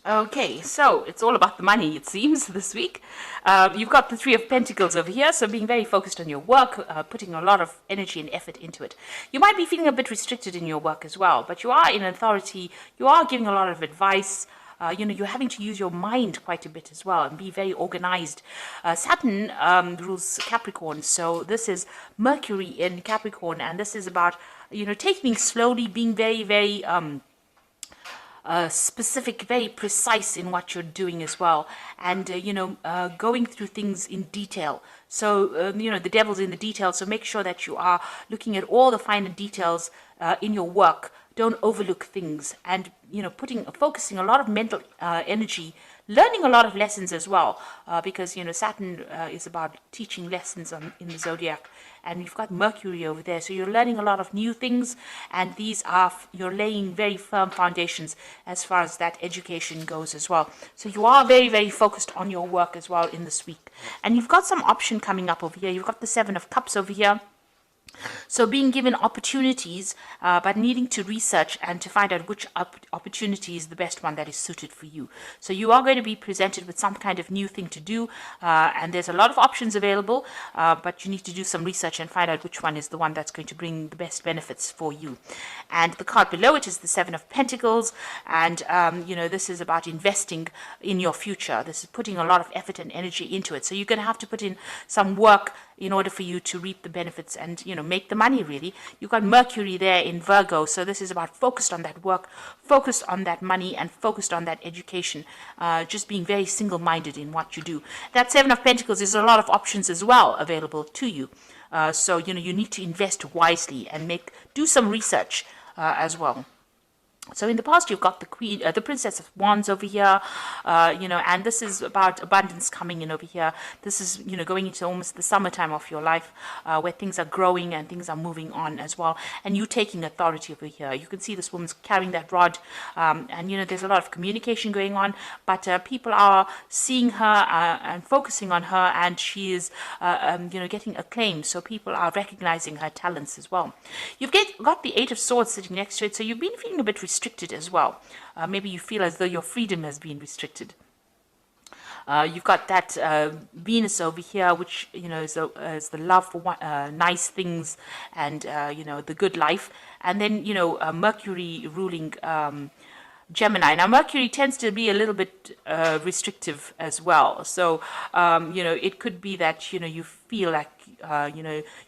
Okay, so it's all about the money, it seems, this week. You've got the Three of Pentacles over here, so being very focused on your work, putting a lot of energy and effort into it. You might be feeling a bit restricted in your work as well, but you are in authority, you are giving a lot of advice. You're having to use your mind quite a bit as well and be very organized. Saturn rules Capricorn, so this is Mercury in Capricorn, and this is about, taking things slowly, being very, very specific, very precise in what you're doing as well, and going through things in detail. So the devil's in the details. So make sure that you are looking at all the finer details in your work. Don't overlook things, and focusing a lot of mental energy, learning a lot of lessons as well, because Saturn is about teaching lessons in the zodiac, and you've got Mercury over there, so you're learning a lot of new things, and these are you're laying very firm foundations as far as that education goes as well. So you are very, very focused on your work as well in this week, and you've got some option coming up over here. You've got the Seven of Cups over here. So being given opportunities, but needing to research and to find out which opportunity is the best one that is suited for you. So you are going to be presented with some kind of new thing to do, and there's a lot of options available, but you need to do some research and find out which one is the one that's going to bring the best benefits for you. And the card below it is the Seven of Pentacles, and this is about investing in your future. This is putting a lot of effort and energy into it. So you're going to have to put in some work in order for you to reap the benefits and make the money. Really, you've got Mercury there in Virgo, so this is about focused on that work, focused on that money, and focused on that education, just being very single-minded in what you do. That Seven of Pentacles is a lot of options as well available to you, so you need to invest wisely and do some research as well. So in the past, you've got the Princess of Wands over here, and this is about abundance coming in over here. This is, going into almost the summertime of your life, where things are growing and things are moving on as well. And you taking authority over here. You can see this woman's carrying that rod, and, there's a lot of communication going on, but people are seeing her and focusing on her, and she is, getting acclaim. So people are recognizing her talents as well. You've got the Eight of Swords sitting next to it, so you've been feeling a bit restricted as well. Maybe you feel as though your freedom has been restricted. You've got that Venus over here, which is the love for nice things and the good life, and then Mercury ruling Gemini. Now, Mercury tends to be a little bit restrictive as well. So, it could be that, you feel like,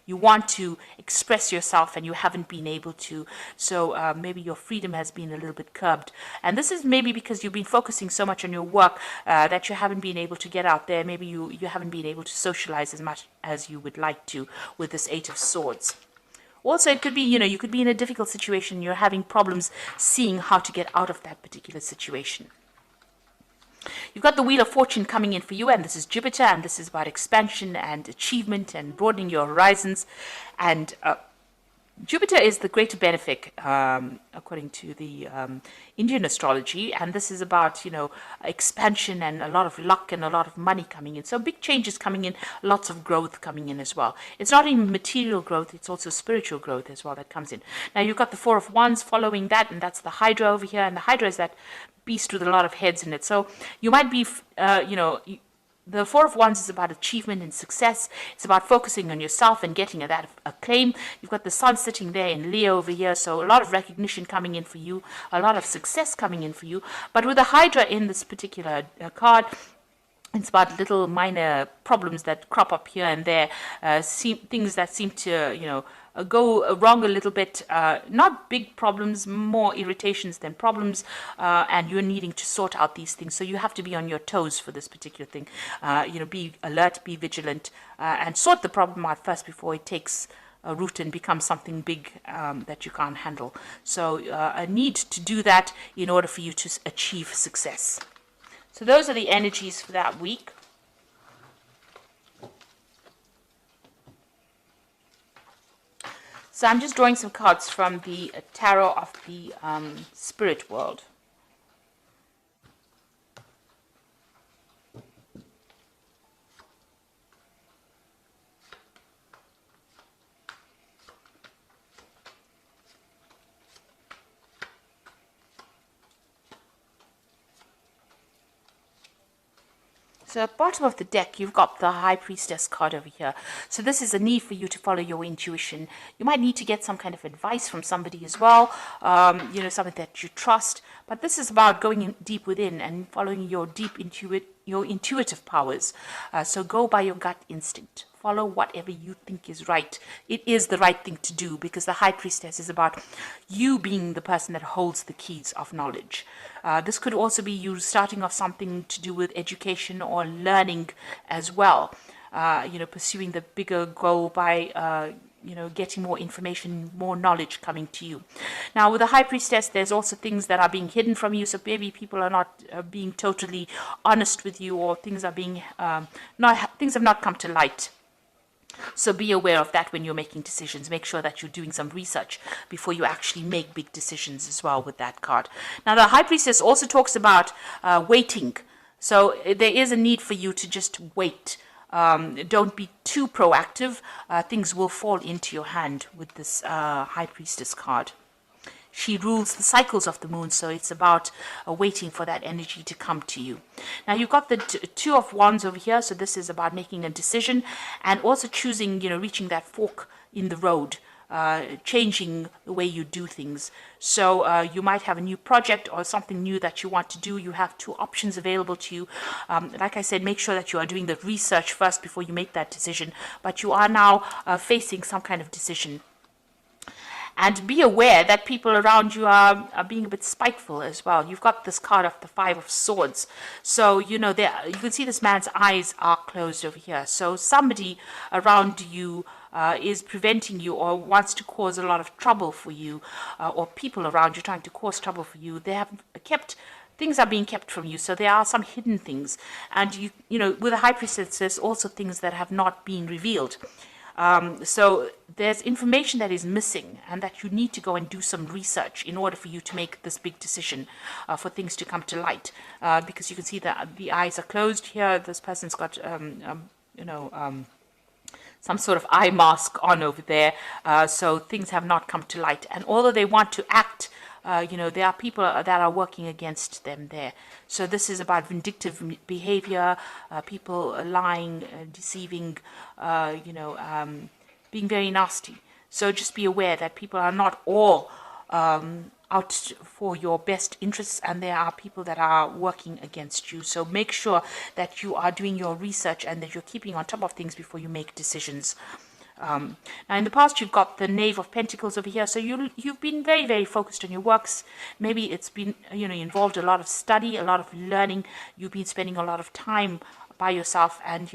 you want to express yourself and you haven't been able to. So maybe your freedom has been a little bit curbed. And this is maybe because you've been focusing so much on your work that you haven't been able to get out there. Maybe you haven't been able to socialize as much as you would like to with this Eight of Swords. Also, it could be, you could be in a difficult situation. You're having problems seeing how to get out of that particular situation. You've got the Wheel of Fortune coming in for you, and this is Jupiter, and this is about expansion and achievement and broadening your horizons. And Jupiter is the greater benefic, according to the Indian astrology, and this is about, expansion and a lot of luck and a lot of money coming in. So big changes coming in, lots of growth coming in as well. It's not even material growth, it's also spiritual growth as well that comes in. Now you've got the Four of Wands following that, and that's the Hydra over here, and the Hydra is that beast with a lot of heads in it. So you might be, the Four of Wands is about achievement and success. It's about focusing on yourself and getting that acclaim. You've got the Sun sitting there in Leo over here, so a lot of recognition coming in for you, a lot of success coming in for you. But with the Hydra in this particular card, it's about little minor problems that crop up here and there, things that seem to, go wrong a little bit. Not big problems, more irritations than problems, and you're needing to sort out these things. So you have to be on your toes for this particular thing. Be alert, be vigilant, and sort the problem out first before it takes a root and becomes something big that you can't handle. So a need to do that in order for you to achieve success. So those are the energies for that week. So I'm just drawing some cards from the Tarot of the Spirit World. So at the bottom of the deck, you've got the High Priestess card over here. So this is a need for you to follow your intuition. You might need to get some kind of advice from somebody as well, something that you trust. But this is about going in deep within and following your your intuitive powers. So go by your gut instinct. Follow whatever you think is right. It is the right thing to do, because the High Priestess is about you being the person that holds the keys of knowledge. This could also be you starting off something to do with education or learning as well. Pursuing the bigger goal by getting more information, more knowledge coming to you. Now, with the High Priestess, there's also things that are being hidden from you. So maybe people are not being totally honest with you, or things are being things have not come to light. So be aware of that when you're making decisions. Make sure that you're doing some research before you actually make big decisions as well with that card. Now, the High Priestess also talks about waiting. So there is a need for you to just wait. Don't be too proactive. Things will fall into your hand with this High Priestess card. She rules the cycles of the moon, so it's about waiting for that energy to come to you. Now, you've got the Two of Wands over here, so this is about making a decision and also choosing, reaching that fork in the road, changing the way you do things. So you might have a new project or something new that you want to do. You have two options available to you. Like I said, make sure that you are doing the research first before you make that decision, but you are now facing some kind of decision. And be aware that people around you are being a bit spiteful as well. You've got this card of the Five of Swords. So, you can see this man's eyes are closed over here. So somebody around you is preventing you or wants to cause a lot of trouble for you, or people around you trying to cause trouble for you. They have things are being kept from you. So there are some hidden things. And, with the High Priestess, there's also things that have not been revealed. So there's information that is missing, and that you need to go and do some research in order for you to make this big decision, for things to come to light. Because you can see that the eyes are closed here. This person's got, some sort of eye mask on over there. So things have not come to light. And although they want to act, there are people that are working against them there. So this is about vindictive behavior, people lying, deceiving, being very nasty. So just be aware that people are not all out for your best interests, and there are people that are working against you. So make sure that you are doing your research and that you're keeping on top of things before you make decisions. Now, in the past, you've got the Knave of Pentacles over here. So you've been very, very focused on your works. Maybe it's been, involved a lot of study, a lot of learning. You've been spending a lot of time by yourself and,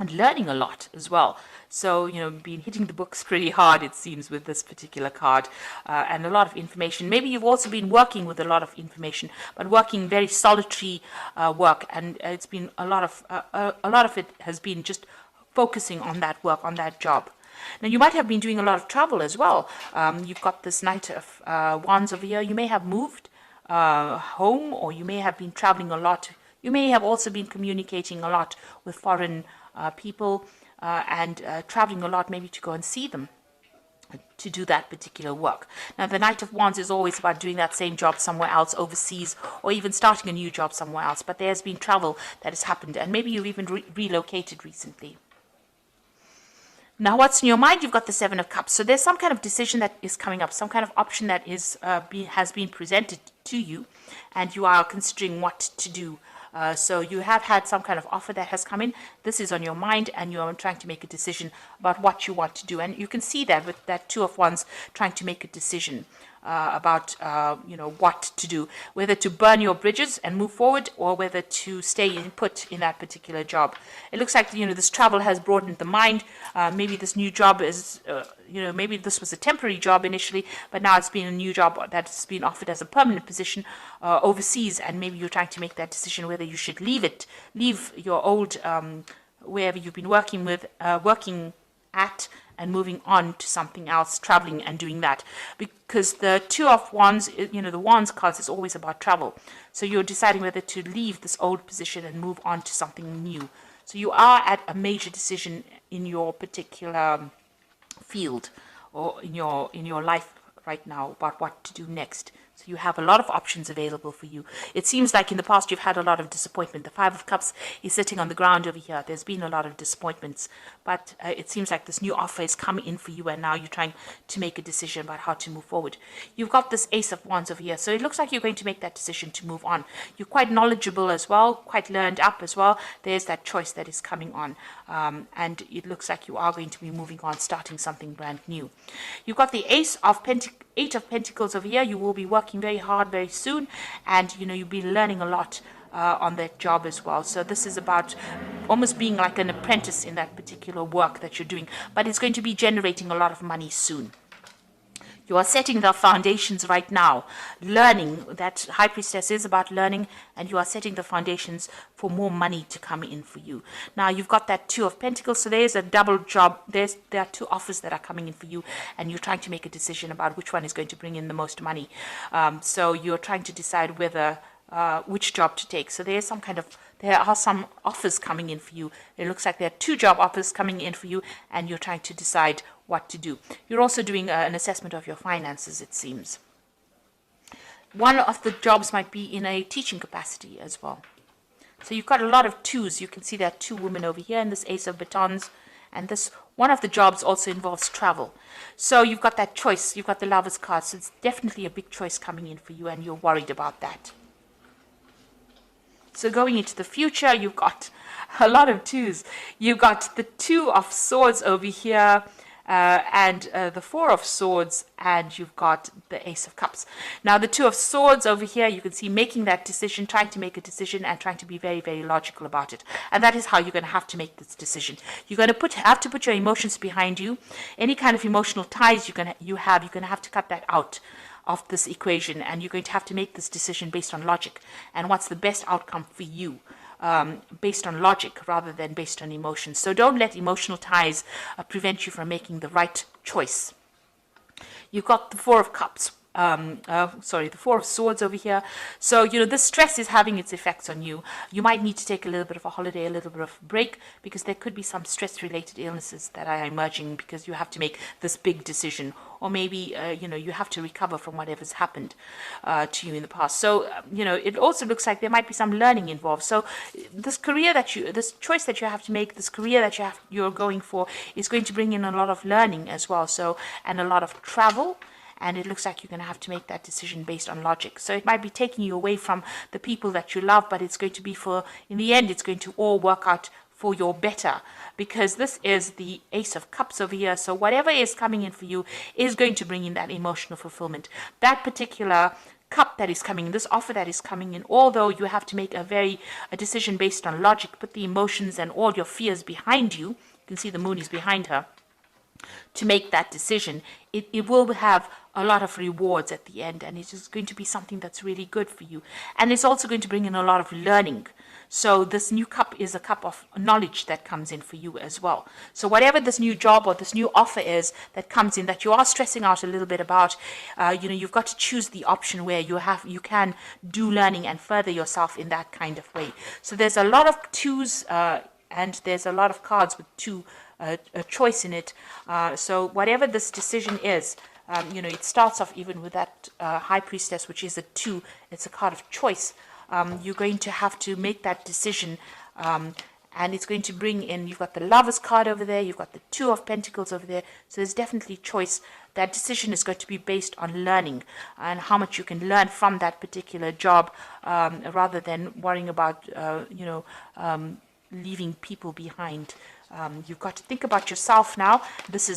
and learning a lot as well. So, been hitting the books pretty hard, it seems, with this particular card, and a lot of information. Maybe you've also been working with a lot of information, but working very solitary work, and it's been a lot of it has been just focusing on that work, on that job. Now, you might have been doing a lot of travel as well. You've got this Knight of Wands over here. You may have moved home, or you may have been traveling a lot. You may have also been communicating a lot with foreign people, and traveling a lot, maybe to go and see them, to do that particular work. Now, the Knight of Wands is always about doing that same job somewhere else, overseas, or even starting a new job somewhere else. But there's been travel that has happened, and maybe you've even relocated recently. Now, what's in your mind? You've got the Seven of Cups. So there's some kind of decision that is coming up, some kind of option that has been presented to you, and you are considering what to do. So you have had some kind of offer that has come in. This is on your mind, and you're trying to make a decision about what you want to do. And you can see that with that Two of Wands, trying to make a decision about what to do, whether to burn your bridges and move forward, or whether to stay put in that particular job. It looks like this travel has broadened the mind. Maybe this new job is maybe this was a temporary job initially, but now it's been a new job that's been offered as a permanent position overseas, and maybe you're trying to make that decision whether you should leave your old wherever you've been working at, and moving on to something else, traveling and doing that. Because the Two of Wands, the Wands cards is always about travel. So you're deciding whether to leave this old position and move on to something new. So you are at a major decision in your particular field, or in your life right now, about what to do next. So you have a lot of options available for you. It seems like in the past you've had a lot of disappointment. The Five of Cups is sitting on the ground over here. There's been a lot of disappointments, but it seems like this new offer is coming in for you, and now you're trying to make a decision about how to move forward. You've got this Ace of Wands over here, so it looks like you're going to make that decision to move on. You're quite knowledgeable as well, quite learned up as well. There's that choice that is coming on, and it looks like you are going to be moving on, starting something brand new. You've got the Eight of Pentacles over here. You will be working very hard very soon, and you'll be learning a lot on that job as well. So this is about almost being like an apprentice in that particular work that you're doing, but it's going to be generating a lot of money soon. You are setting the foundations right now. Learning, that High Priestess is about learning, and you are setting the foundations for more money to come in for you. Now, you've got that Two of Pentacles, so there's a double job. There are two offers that are coming in for you, and you're trying to make a decision about which one is going to bring in the most money. So you're trying to decide whether which job to take. So there are some offers coming in for you. It looks like there are two job offers coming in for you, and you're trying to decide what to do. You're also doing an assessment of your finances, it seems. One of the jobs might be in a teaching capacity as well. So you've got a lot of twos. You can see there are two women over here in this Ace of Batons, and this one of the jobs also involves travel. So you've got that choice. You've got the Lover's card, so it's definitely a big choice coming in for you, and you're worried about that. So going into the future, you've got a lot of twos. You've got the Two of Swords over here, and the Four of Swords, and you've got the Ace of Cups. Now, the Two of Swords over here, you can see making that decision, trying to make a decision, and trying to be very, very logical about it. And that is how you're going to have to make this decision. You're going to have to put your emotions behind you. Any kind of emotional ties you're going to have to cut that out of this equation, and you're going to have to make this decision based on logic and what's the best outcome for you, based on logic rather than based on emotions. So don't let emotional ties prevent you from making the right choice. You've got the Four of Cups. The Four of Swords over here. So, this stress is having its effects on you. You might need to take a little bit of a holiday, a little bit of a break, because there could be some stress-related illnesses that are emerging because you have to make this big decision. Or maybe, you have to recover from whatever's happened to you in the past. So, it also looks like there might be some learning involved. So this choice that you have to make, this career that you're going for is going to bring in a lot of learning as well. So, and a lot of travel. And it looks like you're going to have to make that decision based on logic. So it might be taking you away from the people that you love, but it's going to be in the end, it's going to all work out for your better, because this is the Ace of Cups over here. So whatever is coming in for you is going to bring in that emotional fulfillment. That particular cup that is coming, this offer that is coming in, although you have to make a decision based on logic, put the emotions and all your fears behind you. You can see the Moon is behind her. To make that decision, it will have a lot of rewards at the end, and it is going to be something that's really good for you. And it's also going to bring in a lot of learning. So this new cup is a cup of knowledge that comes in for you as well. So whatever this new job or this new offer is that comes in that you are stressing out a little bit about, you've got to choose the option where you can do learning and further yourself in that kind of way. So there's a lot of twos, and there's a lot of cards with two a choice in it. So whatever this decision is, it starts off even with that High Priestess, which is a 2. It's a card of choice. You're going to have to make that decision, and it's going to bring in, you've got the Lover's card over there, you've got the Two of Pentacles over there, so there's definitely choice. That decision is going to be based on learning and how much you can learn from that particular job, rather than worrying about, leaving people behind. You've got to think about yourself now. This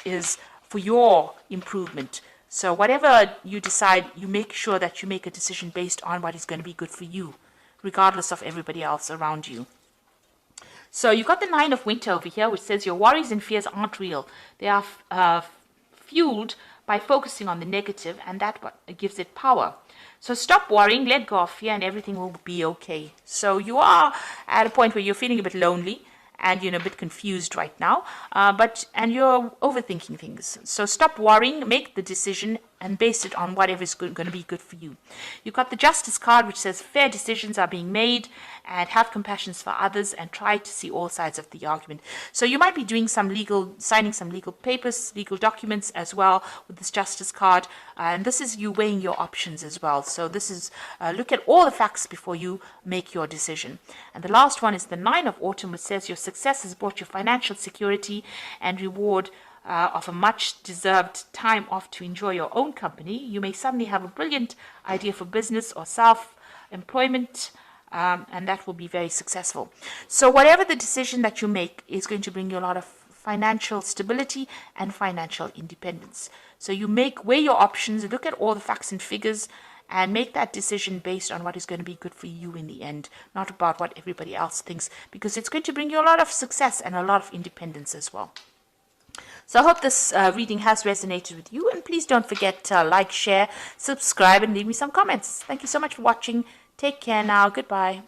is for your improvement. So whatever you decide, you make sure that you make a decision based on what is going to be good for you, regardless of everybody else around you. So you've got the Nine of Winter over here, which says your worries and fears aren't real. They are fueled by focusing on the negative, and that gives it power. So stop worrying, let go of fear, and everything will be okay. So you are at a point where you're feeling a bit lonely, and a bit confused right now, and you're overthinking things. So stop worrying, make the decision, and base it on whatever is going to be good for you. You've got the Justice card, which says fair decisions are being made, and have compassion for others, and try to see all sides of the argument. So you might be doing signing some legal papers, legal documents as well with this Justice card, and this is you weighing your options as well. So this is look at all the facts before you make your decision. And the last one is the Nine of Autumn, which says your success has brought you financial security and reward of a much deserved time off to enjoy your own company. You may suddenly have a brilliant idea for business or self-employment, and that will be very successful. So whatever the decision that you make is going to bring you a lot of financial stability and financial independence. So you weigh your options, look at all the facts and figures, and make that decision based on what is going to be good for you in the end, not about what everybody else thinks, because it's going to bring you a lot of success and a lot of independence as well. So I hope this reading has resonated with you, and please don't forget to like, share, subscribe, and leave me some comments. Thank you so much for watching. Take care now. Goodbye.